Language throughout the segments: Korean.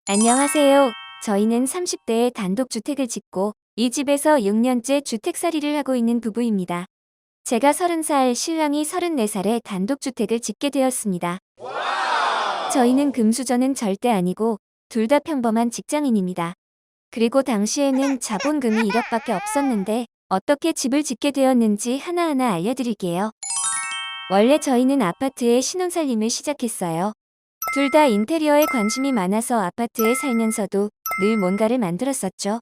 안녕하세요. 저희는 30대에 단독주택을 짓고 이 집에서 6년째 주택살이를 하고 있는 부부입니다. 제가 30살, 신랑이 34살에 단독주택을 짓게 되었습니다. 저희는 금수저는 절대 아니고 둘 다 평범한 직장인입니다. 그리고 당시에는 자본금이 1억밖에 없었는데 어떻게 집을 짓게 되었는지 하나하나 알려드릴게요. 원래 저희는 아파트에 신혼살림을 시작했어요. 둘 다 인테리어에 관심이 많아서 아파트에 살면서도 늘 뭔가를 만들었었죠.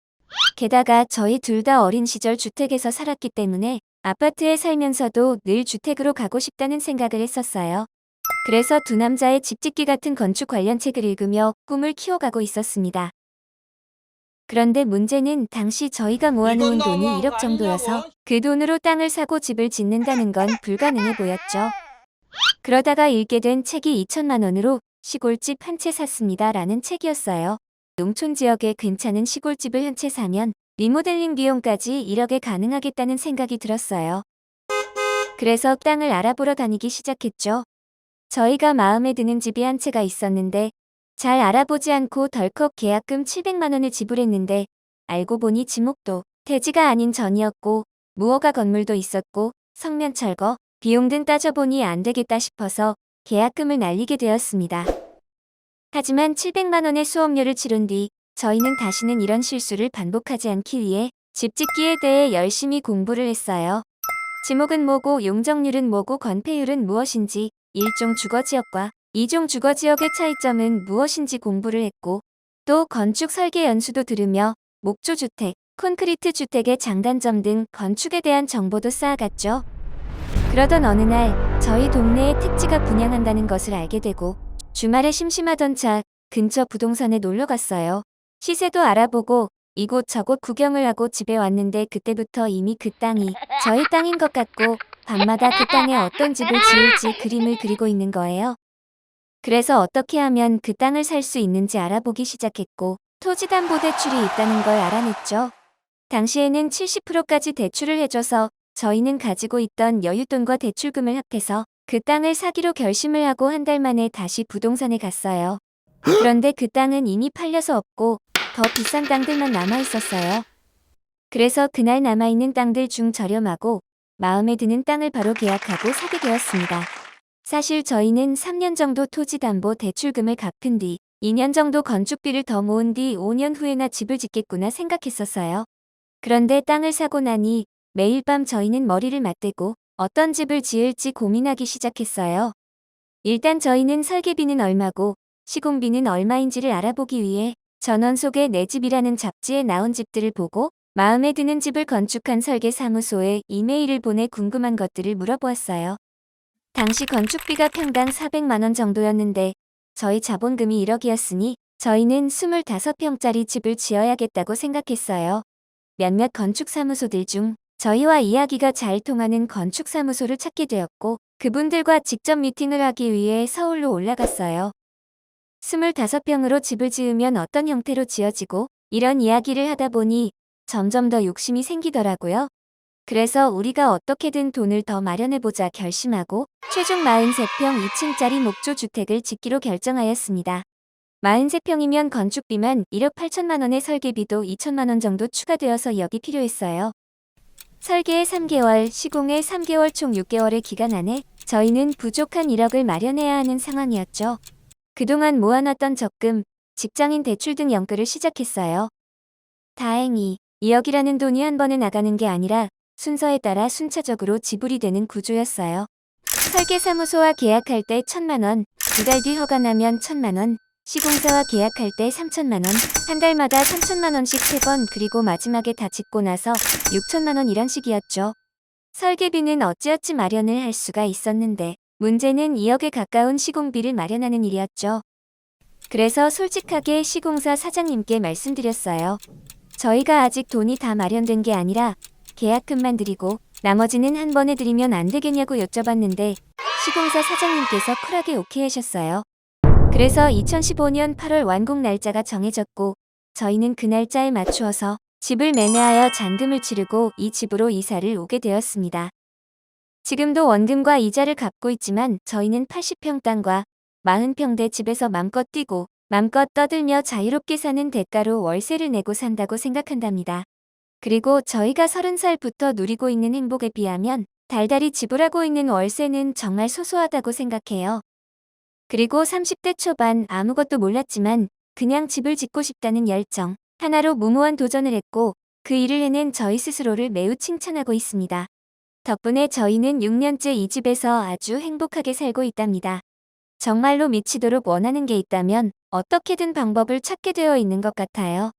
게다가 저희 둘 다 어린 시절 주택에서 살았기 때문에 아파트에 살면서도 늘 주택으로 가고 싶다는 생각을 했었어요. 그래서 두 남자의 집 짓기 같은 건축 관련 책을 읽으며 꿈을 키워가고 있었습니다. 그런데 문제는 당시 저희가 모아놓은 이건 돈이 너무한 거 1억 정도여서 아니냐고? 그 돈으로 땅을 사고 집을 짓는다는 건 불가능해 보였죠. 그러다가 읽게 된 책이 2천만 원으로 시골집 한 채 샀습니다 라는 책이었어요. 농촌 지역에 괜찮은 시골집을 한 채 사면 리모델링 비용까지 1억에 가능하겠다는 생각이 들었어요. 그래서 땅을 알아보러 다니기 시작했죠. 저희가 마음에 드는 집이 한 채가 있었는데 잘 알아보지 않고 덜컥 계약금 700만 원을 지불했는데 알고 보니 지목도 대지가 아닌 전이었고 무허가 건물도 있었고 성면 철거, 비용 등 따져보니 안 되겠다 싶어서 계약금을 날리게 되었습니다. 하지만 700만 원의 수업료를 치른 뒤 저희는 다시는 이런 실수를 반복하지 않기 위해 집 짓기에 대해 열심히 공부를 했어요. 지목은 뭐고 용적률은 뭐고 건폐율은 무엇인지 1종 주거지역과 2종 주거지역의 차이점은 무엇인지 공부를 했고 또 건축 설계 연수도 들으며 목조주택, 콘크리트 주택의 장단점 등 건축에 대한 정보도 쌓아갔죠. 그러던 어느 날 저희 동네에 택지가 분양한다는 것을 알게 되고 주말에 심심하던 차 근처 부동산에 놀러 갔어요. 시세도 알아보고 이곳저곳 구경을 하고 집에 왔는데 그때부터 이미 그 땅이 저희 땅인 것 같고 밤마다 그 땅에 어떤 집을 지을지 그림을 그리고 있는 거예요. 그래서 어떻게 하면 그 땅을 살 수 있는지 알아보기 시작했고 토지담보대출이 있다는 걸 알아냈죠. 당시에는 70%까지 대출을 해줘서 저희는 가지고 있던 여윳돈과 대출금을 합해서 그 땅을 사기로 결심을 하고 한 달 만에 다시 부동산에 갔어요. 그런데 그 땅은 이미 팔려서 없고 더 비싼 땅들만 남아 있었어요. 그래서 그날 남아있는 땅들 중 저렴하고 마음에 드는 땅을 바로 계약하고 사게 되었습니다. 사실 저희는 3년 정도 토지담보 대출금을 갚은 뒤 2년 정도 건축비를 더 모은 뒤 5년 후에나 집을 짓겠구나 생각했었어요. 그런데 땅을 사고 나니 매일 밤 저희는 머리를 맞대고 어떤 집을 지을지 고민하기 시작했어요. 일단 저희는 설계비는 얼마고 시공비는 얼마인지를 알아보기 위해 전원 속의 내 집이라는 잡지에 나온 집들을 보고 마음에 드는 집을 건축한 설계사무소에 이메일을 보내 궁금한 것들을 물어보았어요. 당시 건축비가 평당 400만 원 정도였는데 저희 자본금이 1억이었으니 저희는 25평짜리 집을 지어야겠다고 생각했어요. 몇몇 건축사무소들 중 저희와 이야기가 잘 통하는 건축사무소를 찾게 되었고 그분들과 직접 미팅을 하기 위해 서울로 올라갔어요. 25평으로 집을 지으면 어떤 형태로 지어지고 이런 이야기를 하다 보니 점점 더 욕심이 생기더라고요. 그래서 우리가 어떻게든 돈을 더 마련해보자 결심하고 최종 43평 2층짜리 목조주택을 짓기로 결정하였습니다. 43평이면 건축비만 1억 8천만 원에 설계비도 2천만 원 정도 추가되어서 역이 필요했어요. 설계에 3개월, 시공에 3개월 총 6개월의 기간 안에 저희는 부족한 1억을 마련해야 하는 상황이었죠. 그동안 모아놨던 적금, 직장인 대출 등 연끌을 시작했어요. 다행히 2억이라는 돈이 한 번에 나가는 게 아니라 순서에 따라 순차적으로 지불이 되는 구조였어요. 설계사무소와 계약할 때 1천만 원, 2달 뒤 허가 나면 1천만 원, 시공사와 계약할 때 3천만 원, 한 달마다 3천만 원씩 3번 그리고 마지막에 다 짓고 나서 6천만 원 이런 식이었죠. 설계비는 어찌어찌 마련을 할 수가 있었는데 문제는 2억에 가까운 시공비를 마련하는 일이었죠. 그래서 솔직하게 시공사 사장님께 말씀드렸어요. 저희가 아직 돈이 다 마련된 게 아니라 계약금만 드리고 나머지는 한 번에 드리면 안 되겠냐고 여쭤봤는데 시공사 사장님께서 쿨하게 오케이 하셨어요. 그래서 2015년 8월 완공 날짜가 정해졌고 저희는 그 날짜에 맞추어서 집을 매매하여 잔금을 치르고 이 집으로 이사를 오게 되었습니다. 지금도 원금과 이자를 갚고 있지만 저희는 80평 땅과 40평대 집에서 맘껏 뛰고 맘껏 떠들며 자유롭게 사는 대가로 월세를 내고 산다고 생각한답니다. 그리고 저희가 30살부터 누리고 있는 행복에 비하면 달달이 지불하고 있는 월세는 정말 소소하다고 생각해요. 그리고 30대 초반 아무것도 몰랐지만 그냥 집을 짓고 싶다는 열정 하나로 무모한 도전을 했고 그 일을 해낸 저희 스스로를 매우 칭찬하고 있습니다. 덕분에 저희는 6년째 이 집에서 아주 행복하게 살고 있답니다. 정말로 미치도록 원하는 게 있다면 어떻게든 방법을 찾게 되어 있는 것 같아요.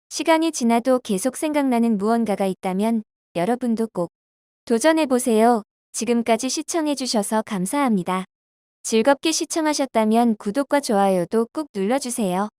시간이 지나도 계속 생각나는 무언가가 있다면 여러분도 꼭 도전해보세요. 지금까지 시청해주셔서 감사합니다. 즐겁게 시청하셨다면 구독과 좋아요도 꾹 눌러주세요.